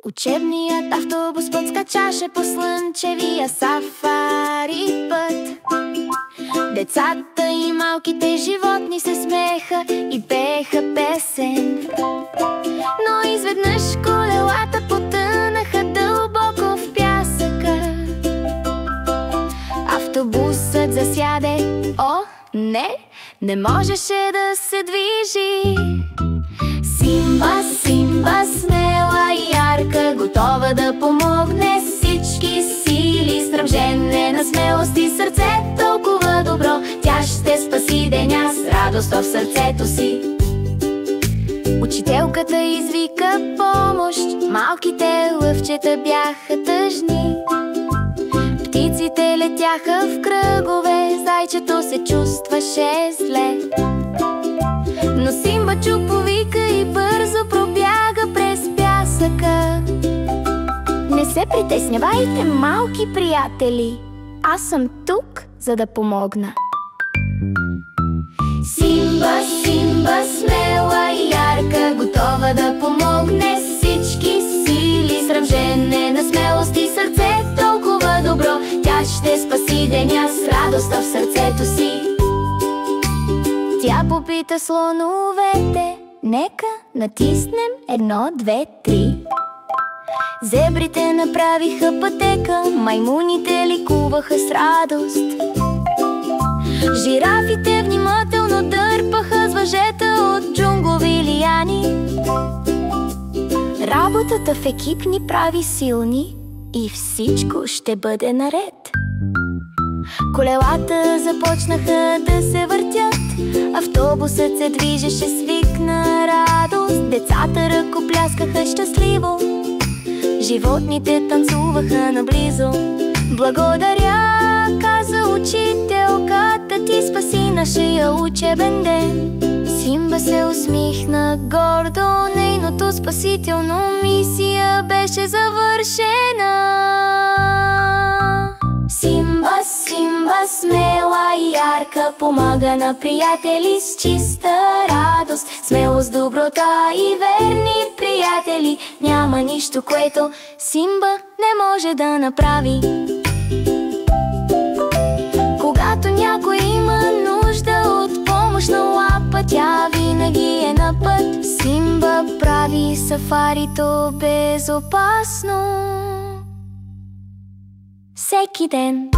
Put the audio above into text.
Учебният автобус подскачаше по слънчевия сафари път. Децата и малките животни се смееха и пееха песен. Но изведнъж колелата потънаха дълбоко в пясъка. Автобусът засяде. О, не можеше да се движи. Симба, Симба, смела и ярка, готова да помогне с всички сили. Стръмжене на смелост и сърце толкова добро, тя ще спаси деня с радост в сърцето си. Учителката извика помощ, малките лъвчета бяха тъжни. Птиците летяха в кръгове, зайчето се чувстваше зле. Но Симба чу повика и бързо пробяга през пясъка. Не се притеснявайте, малки приятели, аз съм тук, за да помогна. Симба, Симба, смела и ярка, готова да помогне с всички сили. Сражение на смелост и сърце толкова добро, тя ще спаси деня с радост в сърцето си. Тя попита слоновете, нека натиснем 1, 2, 3. Зебрите направиха пътека, маймуните ликуваха с радост. Жирафите внимателно дърпаха с въжета от джунглови лияни. Работата в екип ни прави силни и всичко ще бъде наред. Колелата започнаха да се въртят, автобусът се движеше с вик на радост. Децата ръкопляскаха щастливо, животните танцуваха наблизо. Благодаря, каза учителката, ти спаси нашия учебен ден. Симба се усмихна гордо, нейното спасително мисия беше завършена. Симба, Симба, смела и ярка, помага на приятели с чиста радост. Смелост, доброта и верни приятели, няма нищо, което Симба не може да направи. Когато някой има нужда от помощна лапа, тя винаги е на път. Симба прави сафарито безопасно всеки ден.